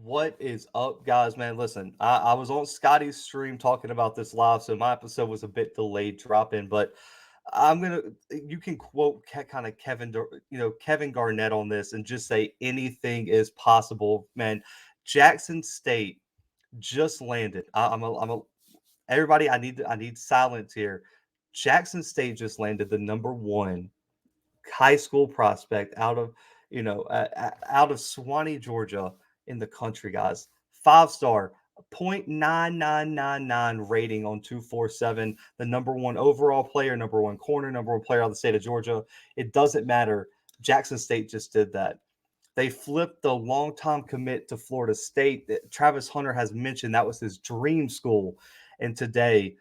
What is up, guys? Man, listen, I was on Scotty's stream talking about this live, so my episode was a bit delayed dropping, but I'm gonna you can quote kind of Kevin Garnett on this and just say anything is possible, man. Jackson State just landed. I'm a everybody. I need silence here. Jackson State just landed the number one high school prospect out of Swanee, Georgia, in the country, guys. 5 star, 0.9999 rating on 247. The number one overall player, number one corner, number one player out of the state of Georgia. It doesn't matter. Jackson State just did that. They flipped the longtime commit to Florida State. Travis Hunter has mentioned that was his dream school. And today,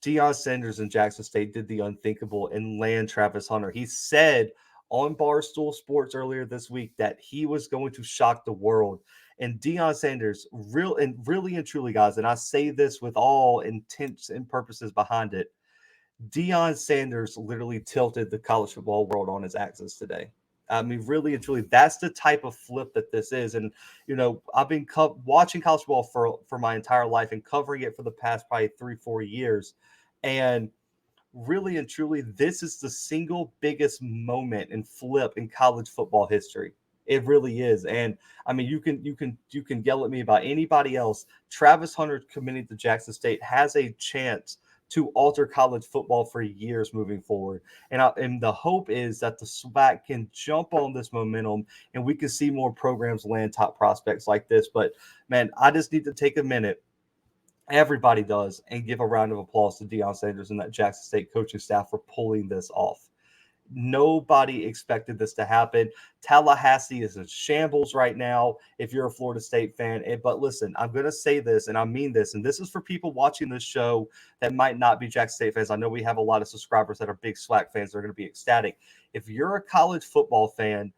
Deion Sanders and Jackson State did the unthinkable and land Travis Hunter. He said on Barstool Sports earlier this week that he was going to shock the world. And Deion Sanders, really and truly, guys, and I say this with all intents and purposes behind it, Deion Sanders literally tilted the college football world on his axis today. I mean, really and truly, that's the type of flip that this is. And I've been watching college football for my entire life and covering it for the past probably 3-4 years. And really and truly, this is the single biggest moment and flip in college football history. It really is. And I mean, you can yell at me about anybody else. Travis Hunter committing to Jackson State has a chance to alter college football for years moving forward. And the hope is that the SWAC can jump on this momentum and we can see more programs land top prospects like this. But man, I just need to take a minute, everybody does, and give a round of applause to Deion Sanders and that Jackson State coaching staff for pulling this off. Nobody expected this to happen. Tallahassee is in shambles right now if you're a Florida State fan. But listen, I'm going to say this and I mean this. And this is for people watching this show that might not be Jackson State fans. I know we have a lot of subscribers that are big SWAC fans that are going to be ecstatic. If you're a college football fan,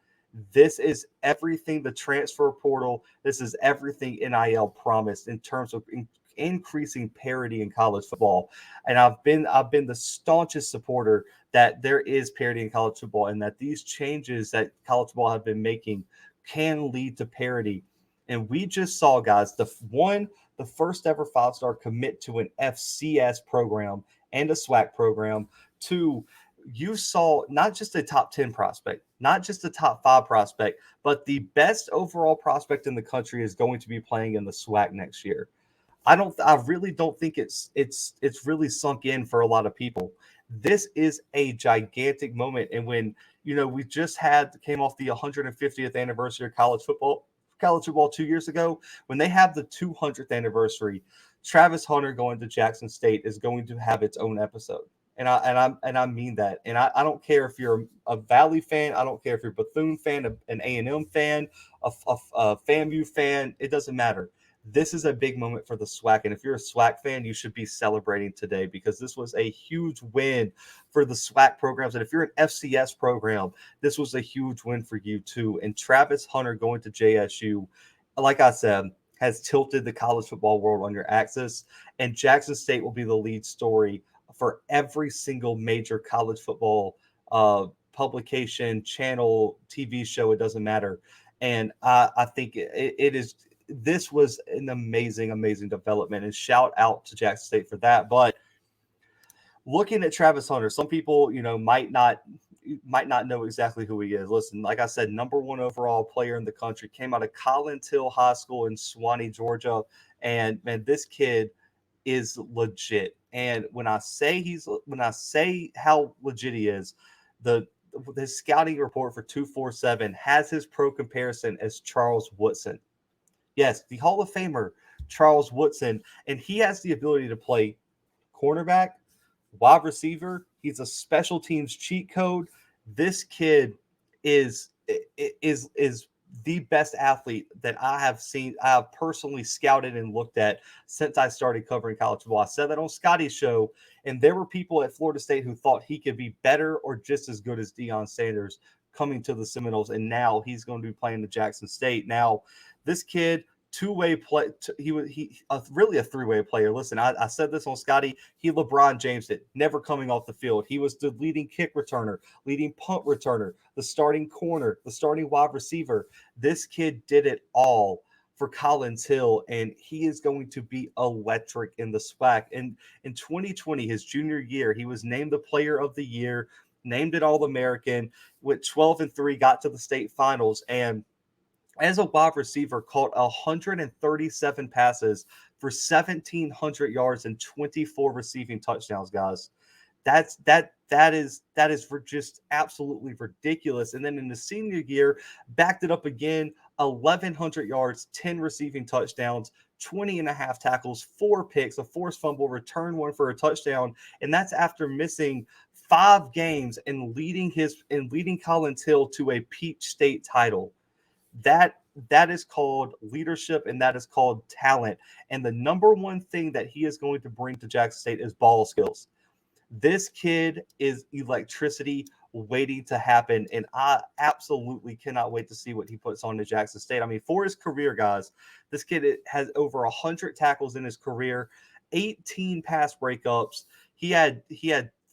this is everything the transfer portal, this is everything NIL promised in terms of increasing parity in college football. And I've been the staunchest supporter that there is parity in college football and that these changes that college football have been making can lead to parity. And we just saw, guys, the first ever 5 star commit to an FCS program and a SWAC program. Two, you saw not just a top 10 prospect, not just a top 5 prospect, but the best overall prospect in the country is going to be playing in the SWAC next year. I really don't think it's really sunk in for a lot of people. This is a gigantic moment. And when we just had came off the 150th anniversary of college football 2 years ago, when they have the 200th anniversary, Travis Hunter going to Jackson State is going to have its own episode. And I mean that. And I don't care if you're a Valley fan, I don't care if you're a Bethune fan, an A&M fan, a FAMU fan, it doesn't matter. This is a big moment for the SWAC. And if you're a SWAC fan, you should be celebrating today because this was a huge win for the SWAC programs. And if you're an FCS program, this was a huge win for you too. And Travis Hunter going to JSU, like I said, has tilted the college football world on your axis. And Jackson State will be the lead story for every single major college football publication, channel, TV show. It doesn't matter. And I think it is this was an amazing, amazing development, and shout out to Jackson State for that. But looking at Travis Hunter, some people, might not know exactly who he is. Listen, like I said, number one overall player in the country, came out of Collins Hill High School in Swanee, Georgia, and man, this kid is legit. And when I say how legit he is, the his scouting report for 247 has his pro comparison as Charles Woodson. Yes, the Hall of Famer Charles Woodson, and he has the ability to play cornerback, wide receiver. He's a special teams cheat code. This kid is is the best athlete that I have seen. I have personally scouted and looked at since I started covering college football. I said that on Scotty's show, and there were people at Florida State who thought he could be better or just as good as Deion Sanders coming to the Seminoles, and now he's going to be playing the Jackson State. Now, this kid, two-way play. Really a three-way player. Listen, I said this on Scotty. He LeBron James it, never coming off the field. He was the leading kick returner, leading punt returner, the starting corner, the starting wide receiver. This kid did it all for Collins Hill, and he is going to be electric in the SWAC. And in 2020, his junior year, he was named the Player of the Year, named an All-American, with 12-3, got to the state finals, and as a wide receiver, caught 137 passes for 1,700 yards and 24 receiving touchdowns, guys. That is for just absolutely ridiculous. And then in the senior year, backed it up again, 1,100 yards, 10 receiving touchdowns, 20 and a half tackles, 4 picks, a forced fumble, return one for a touchdown. And that's after missing 5 games and leading Collins Hill to a Peach State title. That is called leadership, and that is called talent. And the number one thing that he is going to bring to Jackson State is ball skills. This kid is electricity waiting to happen, and I absolutely cannot wait to see what he puts on to Jackson State. I mean, for his career, guys, this kid has over 100 tackles in his career, 18 pass breakups. He had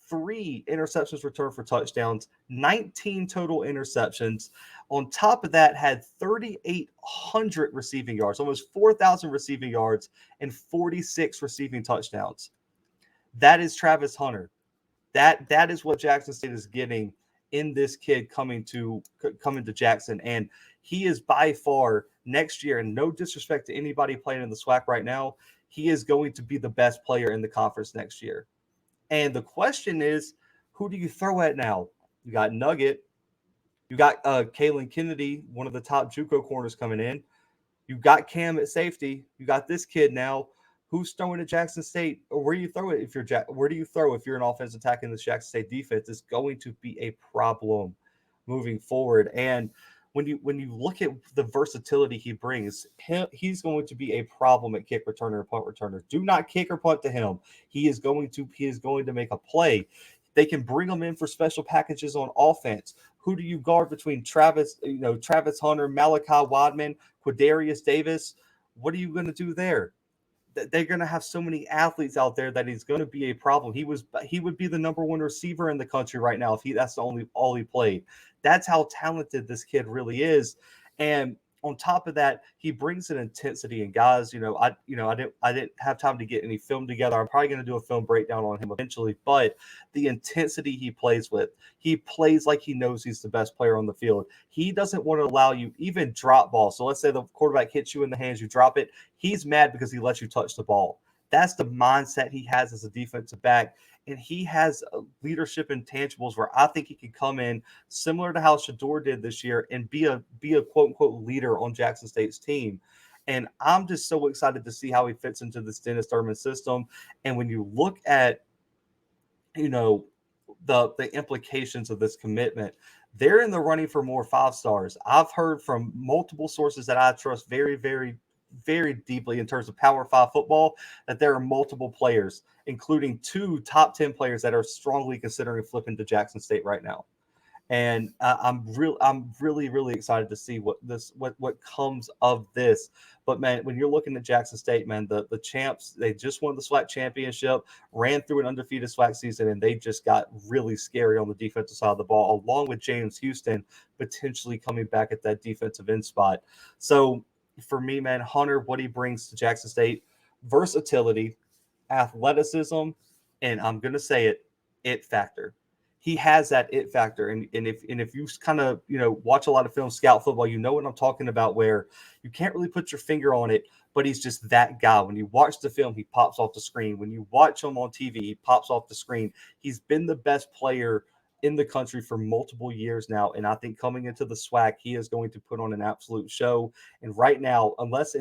3 interceptions returned for touchdowns, 19 total interceptions. On top of that, had 3,800 receiving yards, almost 4,000 receiving yards, and 46 receiving touchdowns. That is Travis Hunter. That is what Jackson State is getting in this kid coming to Jackson, and he is by far next year. And no disrespect to anybody playing in the SWAC right now, he is going to be the best player in the conference next year. And the question is, who do you throw at now? You got Nugget. You got Kalen Kennedy, one of the top JUCO corners coming in. You got Cam at safety. You got this kid now. Who's throwing at Jackson State? Or where do you throw it where do you throw if you're an offense attacking this Jackson State defense? It's going to be a problem moving forward. And when you look at the versatility he brings, he's going to be a problem at kick returner and punt returner. Do not kick or punt to him. He is going to make a play. They can bring him in for special packages on offense. Who do you guard between Travis Hunter, Malachi Wadman, Quadarius Davis? What are you going to do there? They're going to have so many athletes out there that he's going to be a problem. He would be the number 1 receiver in the country right now if that's all he played. That's how talented this kid really is. And on top of that, he brings an intensity. And guys, I didn't have time to get any film together. I'm probably going to do a film breakdown on him eventually. But the intensity he plays with, he plays like he knows he's the best player on the field. He doesn't want to allow you even drop balls. So let's say the quarterback hits you in the hands, you drop it. He's mad because he lets you touch the ball. That's the mindset he has as a defensive back. And he has leadership intangibles where I think he can come in similar to how Shador did this year and be a quote unquote leader on Jackson State's team. And I'm just so excited to see how he fits into this Dennis Thurman system. And when you look at, the implications of this commitment, they're in the running for more 5 stars. I've heard from multiple sources that I trust very, very, very deeply in terms of Power 5 football that there are multiple players, including 2 top 10 players that are strongly considering flipping to Jackson State right now. And I'm really, really excited to see what comes of this. But man, when you're looking at Jackson State, man, the champs, they just won the SWAC championship, ran through an undefeated SWAC season, and they just got really scary on the defensive side of the ball, along with James Houston potentially coming back at that defensive end spot. So for me, man, Hunter, what he brings to Jackson State, versatility, athleticism, and I'm going to say it factor. He has that it factor. And if you kind of, watch a lot of film, scout football, you know what I'm talking about, where you can't really put your finger on it, but he's just that guy. When you watch the film, he pops off the screen. When you watch him on TV, he pops off the screen. He's been the best player in the country for multiple years now. And I think coming into the SWAC, he is going to put on an absolute show. And right now, unless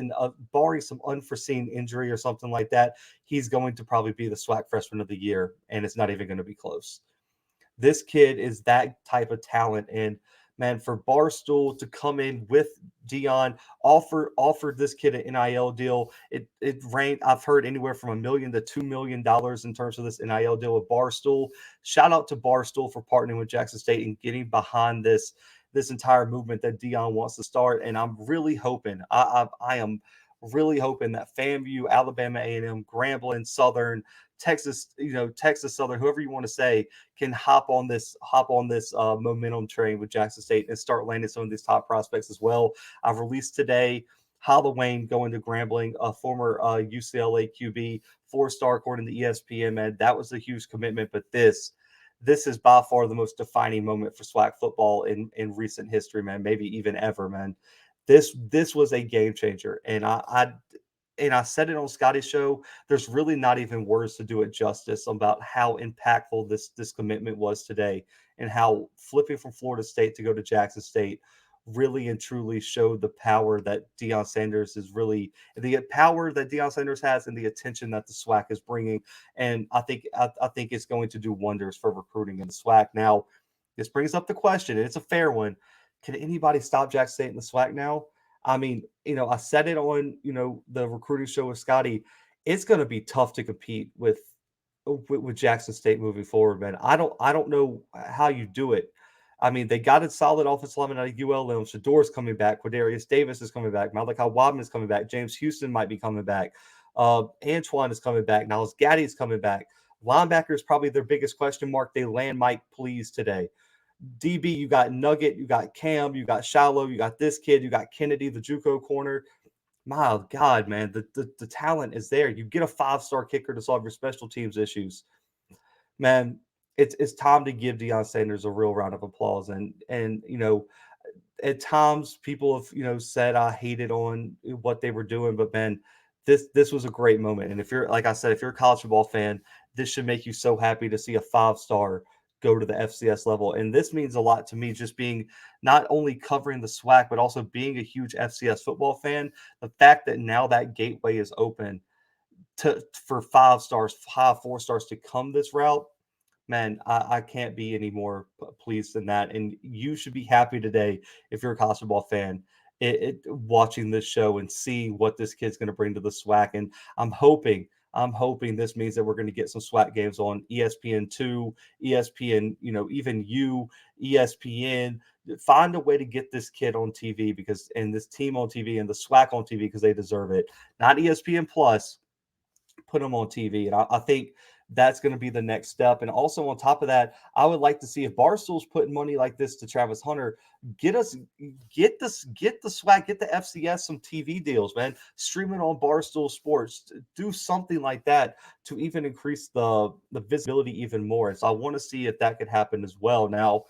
barring some unforeseen injury or something like that, he's going to probably be the SWAC freshman of the year. And it's not even going to be close. This kid is that type of talent. And man, for Barstool to come in with Deion, offered this kid an NIL deal. It ranked, I've heard, anywhere from $1 million to $2 million in terms of this NIL deal with Barstool. Shout out to Barstool for partnering with Jackson State and getting behind this entire movement that Deion wants to start. And I'm really hoping, I am really hoping that FAMU, Alabama A&M, Grambling, Southern, Texas Southern, whoever you want to say, can hop on this momentum train with Jackson State and start landing some of these top prospects as well. I've released today Holloway going to Grambling, a former UCLA QB, 4-star according to ESPN, man. That was a huge commitment, but this is by far the most defining moment for SWAC football in recent history, man. Maybe even ever, man. This was a game changer, and I said it on Scotty's show. There's really not even words to do it justice about how impactful this commitment was today, and how flipping from Florida State to go to Jackson State really and truly showed the power that Deion Sanders is really the power that Deion Sanders has and the attention that the SWAC is bringing. And I think it's going to do wonders for recruiting in the SWAC. Now, this brings up the question, and it's a fair one. Can anybody stop Jackson State in the SWAC now? I mean, I said it on, the recruiting show with Scotty. It's going to be tough to compete with Jackson State moving forward, man. I don't know how you do it. I mean, they got a solid offensive lineman out of ULM. Shador's coming back. Quadarius Davis is coming back. Malachi Wadman is coming back. James Houston might be coming back. Antoine is coming back. Niles Gaddy is coming back. Linebacker is probably their biggest question mark. They land Mike Please today. DB, you got Nugget, you got Cam, you got Shallow, you got this kid, you got Kennedy, the JUCO corner. My God, man, the talent is there. You get a 5-star kicker to solve your special teams issues. Man, it's time to give Deion Sanders a real round of applause. And at times people have said I hated on what they were doing, but man, this was a great moment. And if you're, like I said, if you're a college football fan, this should make you so happy to see a 5-star go to the FCS level. And this means a lot to me, just being not only covering the SWAC, but also being a huge FCS football fan. The fact that now that gateway is open for 5-stars, 4-stars to come this route, man, I can't be any more pleased than that. And you should be happy today if you're a college football fan, watching this show and seeing what this kid's going to bring to the SWAC. And I'm hoping this means that we're going to get some SWAC games on ESPN2, ESPN, even ESPN. Find a way to get this kid on TV and this team on TV and the SWAC on TV because they deserve it. Not ESPN Plus. Put them on TV. And I think that's going to be the next step. And also on top of that, I would like to see if Barstool's putting money like this to Travis Hunter, get the SWAC, get the FCS some TV deals, man. Stream it on Barstool Sports. Do something like that to even increase the visibility even more. And so I want to see if that could happen as well. Now,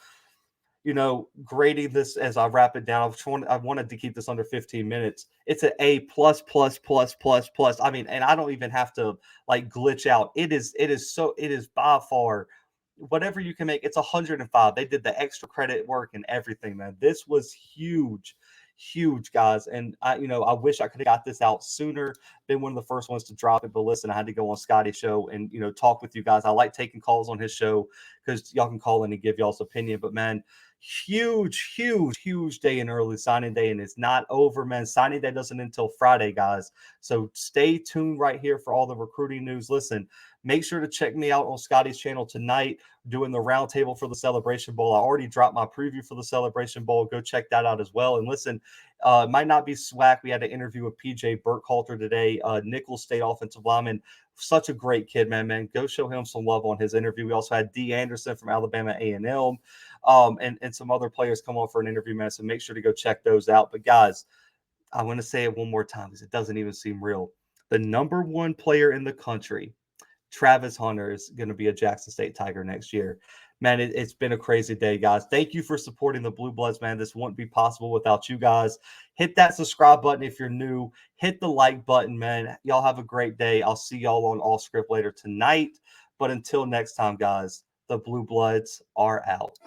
grading this as I wrap it down, I wanted to keep this under 15 minutes. It's an A plus plus plus plus plus. I mean, and I don't even have to glitch out. It is by far whatever you can make. It's 105. They did the extra credit work and everything, man. This was huge, guys. And I wish I could have got this out sooner. Been one of the first ones to drop it, but listen, I had to go on Scotty's show and talk with you guys. I like taking calls on his show because y'all can call in and give y'all's opinion. But man, huge day in early signing day, and it's not over, man. Signing day doesn't until Friday, guys. So stay tuned right here for all the recruiting news. Listen, make sure to check me out on Scotty's channel tonight, doing the roundtable for the Celebration Bowl. I already dropped my preview for the Celebration Bowl. Go check that out as well. And listen, it might not be SWAC. We had an interview with PJ Burkhalter today, Nicholls State offensive lineman. Such a great kid, man. Go show him some love on his interview. We also had D. Anderson from Alabama A&M, and some other players come on for an interview, man. So make sure to go check those out. But guys, I want to say it one more time because it doesn't even seem real. The number one player in the country, Travis Hunter, is going to be a Jackson State Tiger next year. Man, it's been a crazy day, guys. Thank you for supporting the Bluebloods, man. This wouldn't be possible without you guys. Hit that subscribe button if you're new. Hit the like button, man. Y'all have a great day. I'll see y'all on All Script later tonight. But until next time, guys, the Bluebloods are out.